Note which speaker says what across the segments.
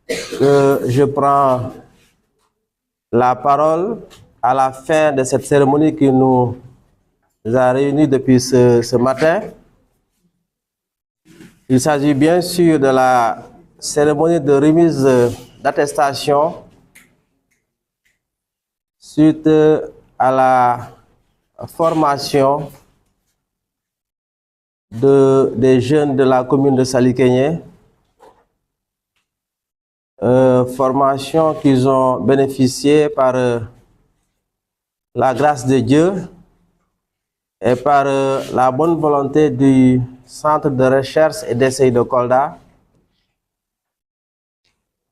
Speaker 1: que je prends la parole à la fin de cette cérémonie qui nous a réunis depuis ce matin. Il s'agit bien sûr de la cérémonie de remise d'attestation suite à la formation des jeunes de la commune de Salikégné, formation qu'ils ont bénéficié par la grâce de Dieu et par la bonne volonté du Centre de recherche et d'essai de Kolda.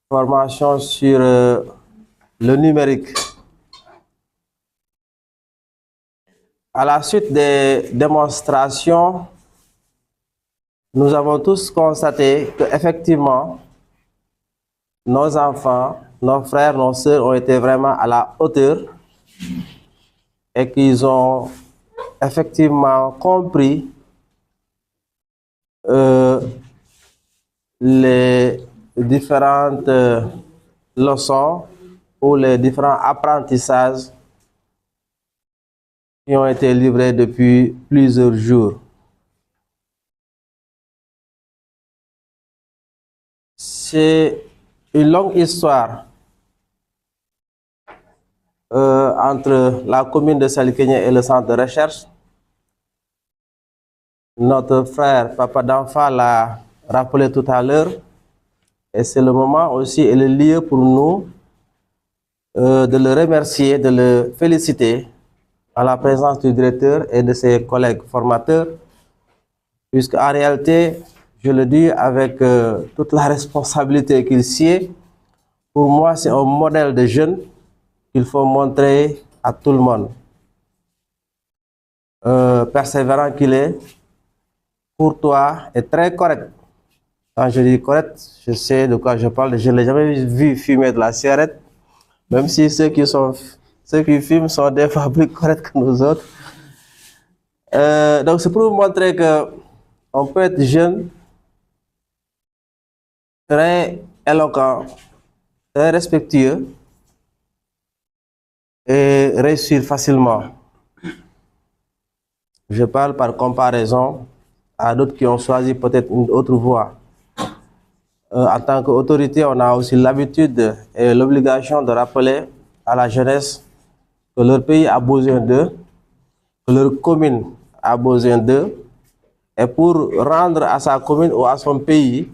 Speaker 1: Formation sur le numérique. À la suite des démonstrations, nous avons tous constaté qu'effectivement, nos enfants, nos frères, nos sœurs ont été vraiment à la hauteur et qu'ils ont effectivement compris les différentes leçons ou les différents apprentissages qui ont été livrés depuis plusieurs jours. C'est une longue histoire entre la commune de Salikégné et le centre de recherche. Notre frère Papa Danfa l'a rappelé tout à l'heure et c'est le moment aussi et le lieu pour nous de le remercier, de le féliciter à la présence du directeur et de ses collègues formateurs, puisque en réalité, je le dis avec toute la responsabilité qu'il sied, pour moi c'est un modèle de jeune qu'il faut montrer à tout le monde. Persévérant qu'il est, courtois et très correct. Quand je dis correct, je sais de quoi je parle. Je ne l'ai jamais vu fumer de la cigarette, même si ceux qui fument sont des fois plus corrects que nous autres. Donc c'est pour vous montrer qu'on peut être jeune, très éloquent, très respectueux et réussir facilement. Je parle par comparaison à d'autres qui ont choisi peut-être une autre voie. En tant qu'autorité, on a aussi l'habitude et l'obligation de rappeler à la jeunesse que leur pays a besoin d'eux, que leur commune a besoin d'eux, et pour rendre à sa commune ou à son pays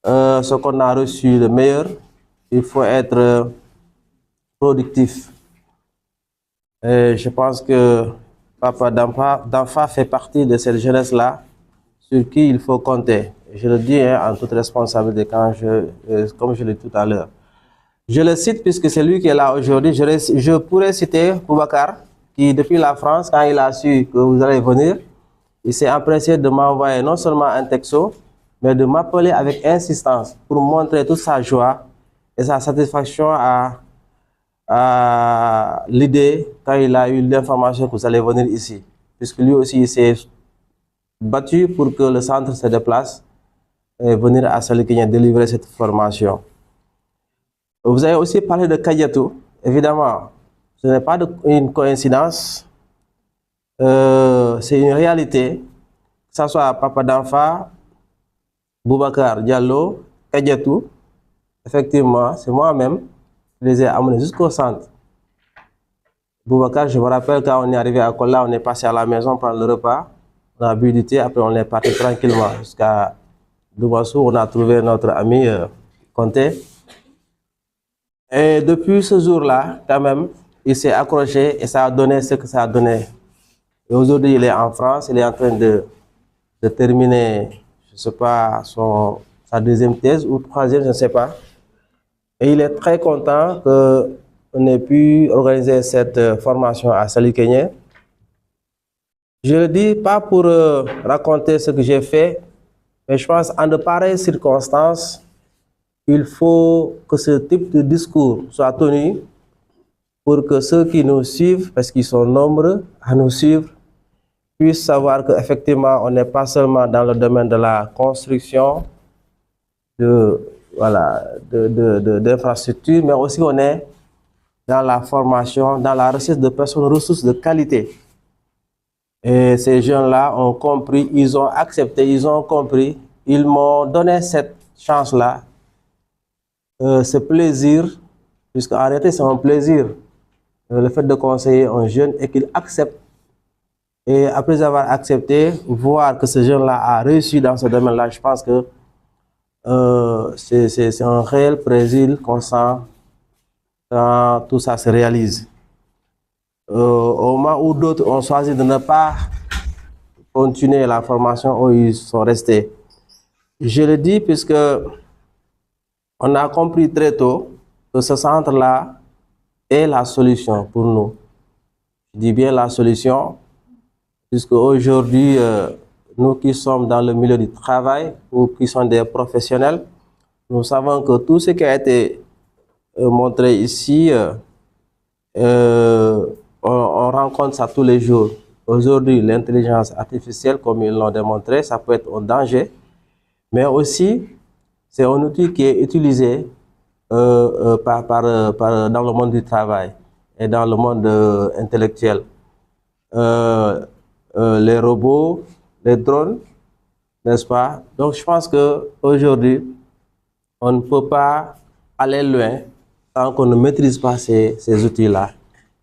Speaker 1: ce qu'on a reçu de meilleur, il faut être productif. Et je pense que Papa Danfa fait partie de cette jeunesse-là sur qui il faut compter. Je le dis en toute responsabilité comme je l'ai dit tout à l'heure. Je le cite puisque c'est lui qui est là aujourd'hui. Je pourrais citer Boubacar, qui depuis la France, quand il a su que vous allez venir, il s'est empressé de m'envoyer non seulement un texto, mais de m'appeler avec insistance pour montrer toute sa joie et sa satisfaction à l'idée quand il a eu l'information que vous allez venir ici. Puisque lui aussi, il s'est battu pour que le centre se déplace et venir à Salikégné délivrer cette formation. Vous avez aussi parlé de Kadiatou. Évidemment, ce n'est pas une coïncidence, c'est une réalité, que ce soit Papa Danfa, Boubacar Diallo, Kadiatou. Effectivement, c'est moi-même qui les ai amenés jusqu'au centre. Boubacar, je me rappelle quand on est arrivé à Kola, on est passé à la maison prendre le repas, on a bu du thé, après on est parti tranquillement jusqu'à Doubassou, on a trouvé notre ami Conté. Et depuis ce jour-là, quand même, il s'est accroché et ça a donné ce que ça a donné. Et aujourd'hui, il est en France, il est en train de terminer, je ne sais pas, sa deuxième thèse ou troisième, je ne sais pas. Et il est très content qu'on ait pu organiser cette formation à Salikégné. Je le dis pas pour raconter ce que j'ai fait, mais je pense en de pareilles circonstances, il faut que ce type de discours soit tenu pour que ceux qui nous suivent, parce qu'ils sont nombreux à nous suivre, puissent savoir qu'effectivement, on n'est pas seulement dans le domaine de la construction, de voilà, d'infrastructures, mais aussi on est dans la formation, dans la recherche de personnes ressources de qualité. Et ces jeunes-là ont compris, ils ont accepté, ils ont compris, ils m'ont donné cette chance-là, ce plaisir, puisqu'en réalité c'est un plaisir, le fait de conseiller un jeune et qu'il accepte. Et après avoir accepté, voir que ce jeune-là a réussi dans ce domaine-là, je pense que c'est un réel plaisir qu'on sent quand tout ça se réalise. Au moment où d'autres ont choisi de ne pas continuer la formation, où ils sont restés. Je le dis puisque on a compris très tôt que ce centre-là est la solution pour nous. Je dis bien la solution, puisque aujourd'hui, nous qui sommes dans le milieu du travail ou qui sommes des professionnels, nous savons que tout ce qui a été montré ici, on rencontre ça tous les jours. Aujourd'hui, l'intelligence artificielle, comme ils l'ont démontré, ça peut être un danger, mais aussi, c'est un outil qui est utilisé dans le monde du travail et dans le monde intellectuel. Les robots, les drones, n'est-ce pas? Donc, je pense qu'aujourd'hui, on ne peut pas aller loin tant qu'on ne maîtrise pas ces outils-là.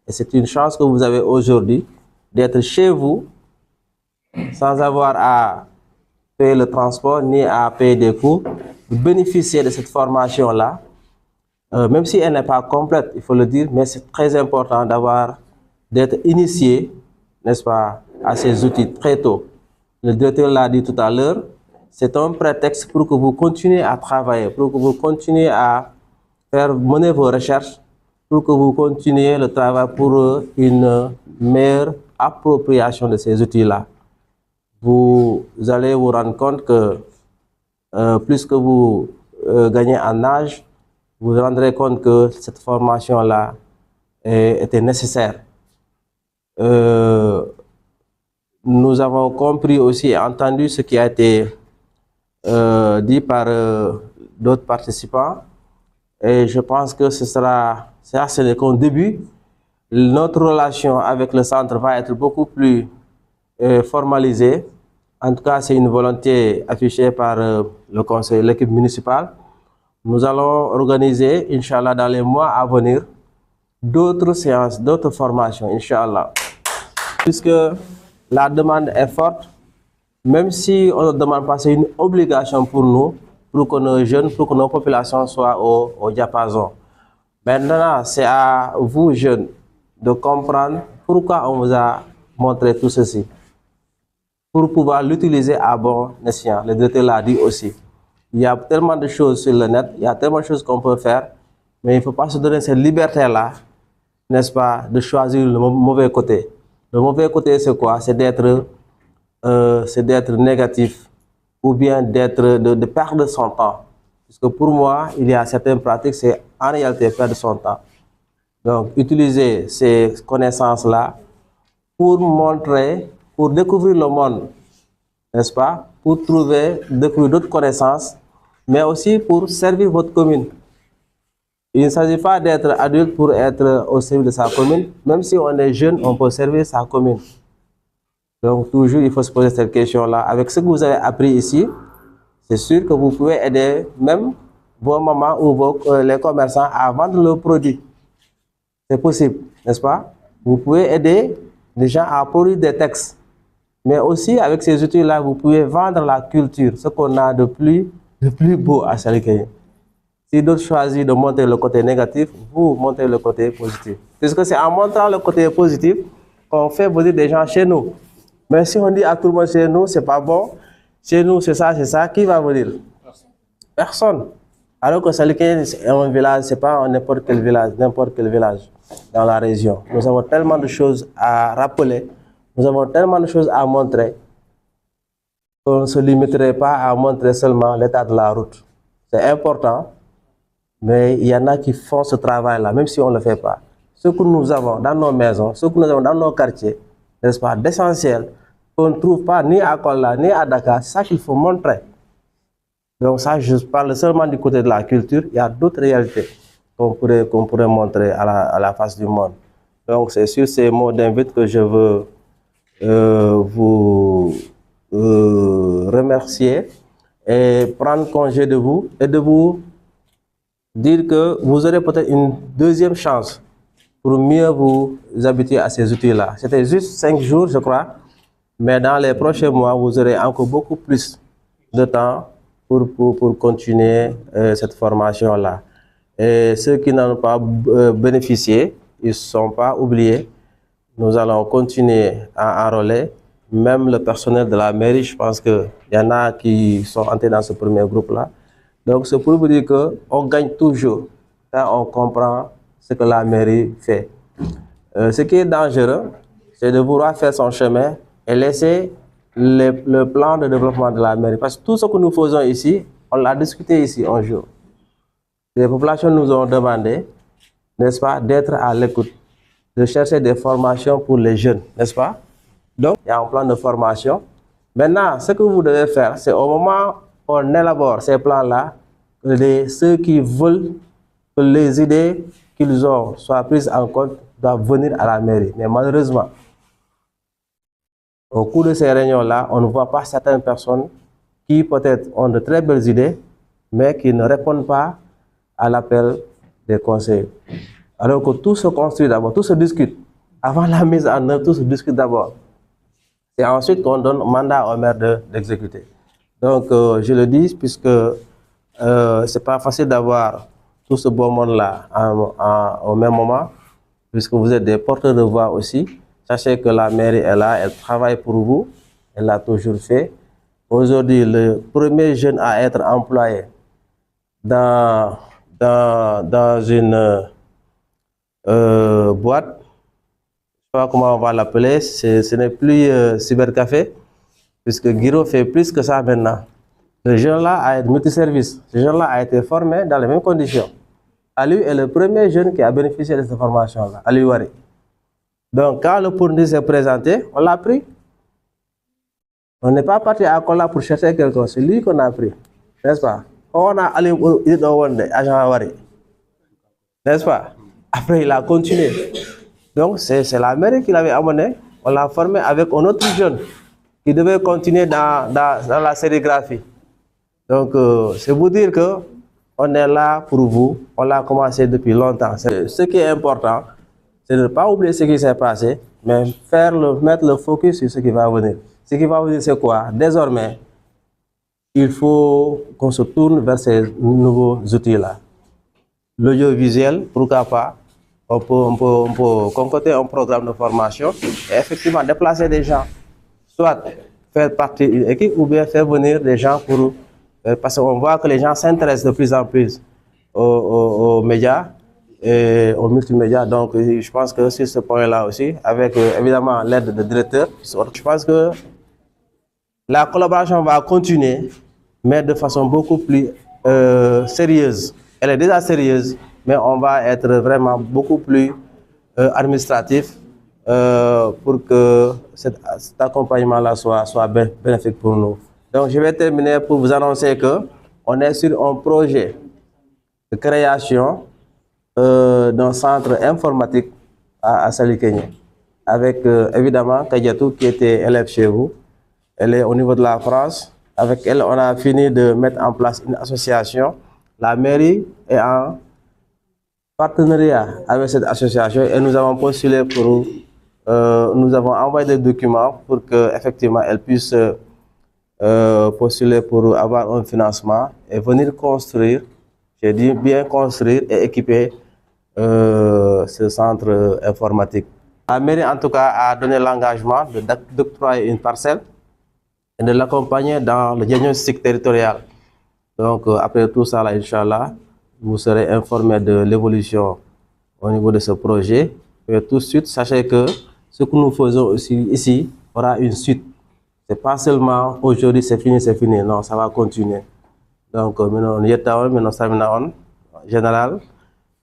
Speaker 1: Et c'est une chance que vous avez aujourd'hui d'être chez vous sans avoir à payer le transport ni à payer des coûts, de bénéficier de cette formation-là, même si elle n'est pas complète, il faut le dire, mais c'est très important d'être initié, n'est-ce pas, à ces outils très tôt. Le directeur l'a dit tout à l'heure, c'est un prétexte pour que vous continuez à travailler, pour que vous continuez à mener vos recherches, pour que vous continuiez le travail pour une meilleure appropriation de ces outils-là. Vous allez vous rendre compte que plus que vous gagnez en âge, vous vous rendrez compte que cette formation-là était nécessaire. Nous avons compris aussi et entendu ce qui a été dit par d'autres participants. Et je pense que ce n'est qu'un début. Notre relation avec le centre va être beaucoup plus formalisée. En tout cas, c'est une volonté affichée par le conseil, l'équipe municipale. Nous allons organiser, Inch'Allah, dans les mois à venir, d'autres séances, d'autres formations, Inch'Allah. Puisque la demande est forte, même si on ne demande pas, c'est une obligation pour nous, pour que nos jeunes, pour que nos populations soient au diapason. Maintenant, c'est à vous, jeunes, de comprendre pourquoi on vous a montré tout ceci. Pour pouvoir l'utiliser à bon escient. Le directeur l'a dit aussi. Il y a tellement de choses sur le net, il y a tellement de choses qu'on peut faire, mais il ne faut pas se donner cette liberté-là, n'est-ce pas, de choisir le mauvais côté. Le mauvais côté, c'est quoi? C'est d'être négatif ou bien de perdre son temps. Parce que pour moi, il y a certaines pratiques, c'est en réalité perdre son temps. Donc, utiliser ces connaissances-là pour montrer, pour découvrir le monde, n'est-ce pas? Pour découvrir d'autres connaissances, mais aussi pour servir votre commune. Il ne s'agit pas d'être adulte pour être au service de sa commune. Même si on est jeune, on peut servir sa commune. Donc, toujours, il faut se poser cette question-là. Avec ce que vous avez appris ici, c'est sûr que vous pouvez aider même vos mamans ou les commerçants à vendre leurs produits. C'est possible, n'est-ce pas? Vous pouvez aider les gens à produire des textes. Mais aussi, avec ces outils-là, vous pouvez vendre la culture, ce qu'on a de plus beau à Salikaye. Si d'autres choisissent de montrer le côté négatif, vous montrez le côté positif. Puisque c'est en montrant le côté positif qu'on fait venir des gens chez nous. Mais si on dit à tout le monde chez nous, c'est pas bon, chez nous c'est ça, qui va venir? Personne. Alors que Salikaye, c'est un village, c'est pas n'importe quel village dans la région. Nous avons tellement de choses à rappeler, nous avons tellement de choses à montrer qu'on ne se limiterait pas à montrer seulement l'état de la route. C'est important, mais il y en a qui font ce travail-là, même si on ne le fait pas. Ce que nous avons dans nos maisons, ce que nous avons dans nos quartiers, n'est-ce pas, d'essentiel, qu'on ne trouve pas ni à Kola, ni à Dakar, c'est ça qu'il faut montrer. Donc ça, je parle seulement du côté de la culture. Il y a d'autres réalités qu'on pourrait montrer à la face du monde. Donc c'est sur ces mots d'invite que je veux vous remercier et prendre congé de vous et de vous dire que vous aurez peut-être une deuxième chance pour mieux vous habituer à ces outils-là. C'était juste 5 jours, je crois, mais dans les prochains mois, vous aurez encore beaucoup plus de temps pour continuer cette formation-là. Et ceux qui n'en ont pas bénéficié, ils ne sont pas oubliés. Nous allons continuer à enrôler, même le personnel de la mairie. Je pense qu'il y en a qui sont entrés dans ce premier groupe-là. Donc, c'est pour vous dire qu'on gagne toujours quand on comprend ce que la mairie fait. Ce qui est dangereux, c'est de vouloir faire son chemin et laisser le plan de développement de la mairie. Parce que tout ce que nous faisons ici, on l'a discuté ici un jour. Les populations nous ont demandé, n'est-ce pas, d'être à l'écoute, de chercher des formations pour les jeunes, n'est-ce pas? Donc, il y a un plan de formation. Maintenant, ce que vous devez faire, c'est au moment où on élabore ces plans-là, ceux qui veulent que les idées qu'ils ont soient prises en compte doivent venir à la mairie. Mais malheureusement, au cours de ces réunions-là, on ne voit pas certaines personnes qui peut-être ont de très belles idées, mais qui ne répondent pas à l'appel des conseils. Alors que tout se construit d'abord, tout se discute. Avant la mise en œuvre, tout se discute d'abord. Et ensuite qu'on donne mandat au maire d'exécuter. Donc, je le dis, puisque ce n'est pas facile d'avoir tout ce beau monde-là au même moment, puisque vous êtes des porteurs de voix aussi. Sachez que la mairie est là, elle travaille pour vous, elle l'a toujours fait. Aujourd'hui, le premier jeune à être employé dans une boîte, je ne sais pas comment on va l'appeler, ce n'est plus cybercafé, puisque Guiro fait plus que ça maintenant. Ce jeune-là a été multiservice, ce jeune-là a été formé dans les mêmes conditions. Ali est le premier jeune qui a bénéficié de cette formation-là, Ali Wari. Donc, quand le pourni s'est présenté, on l'a pris. On n'est pas parti à Kola pour chercher quelqu'un, c'est lui qu'on a pris, n'est-ce pas? On a Ali agent Wari, n'est-ce pas? Après, il a continué. Donc, c'est la mairie qui l'avait amené. On l'a formé avec un autre jeune qui devait continuer dans la sérigraphie. Donc, c'est vous dire qu'on est là pour vous. On l'a commencé depuis longtemps. Ce qui est important, c'est de ne pas oublier ce qui s'est passé, mais mettre le focus sur ce qui va venir. Ce qui va venir, c'est quoi? Désormais, il faut qu'on se tourne vers ces nouveaux outils-là. L'audiovisuel, pourquoi pas? On peut concocter un programme de formation et effectivement déplacer des gens, soit faire partie d'une équipe ou bien faire venir des gens pour... Parce qu'on voit que les gens s'intéressent de plus en plus aux médias et aux multimédias. Donc, je pense que sur ce point-là aussi, avec évidemment l'aide de directeur, je pense que la collaboration va continuer, mais de façon beaucoup plus sérieuse. Elle est déjà sérieuse, mais on va être vraiment beaucoup plus administratif pour que cet accompagnement-là soit bénéfique pour nous. Donc, je vais terminer pour vous annoncer qu'on est sur un projet de création d'un centre informatique à Salikenya, avec évidemment Kadiatou qui était élève chez vous. Elle est au niveau de la France. Avec elle, on a fini de mettre en place une association. La mairie est en partenariat avec cette association et nous avons postulé pour... nous avons envoyé des documents pour qu'effectivement elle puisse postuler pour avoir un financement et venir construire, j'ai dit bien construire et équiper ce centre informatique. La mairie en tout cas a donné l'engagement d'octroyer une parcelle et de l'accompagner dans le diagnostic territorial. Donc après tout ça, là, Inch'Allah, vous serez informé de l'évolution au niveau de ce projet. Et tout de suite, sachez que ce que nous faisons aussi ici aura une suite. C'est pas seulement aujourd'hui c'est fini, non, ça va continuer. Donc, maintenant, général,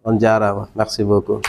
Speaker 1: on diara. Merci beaucoup.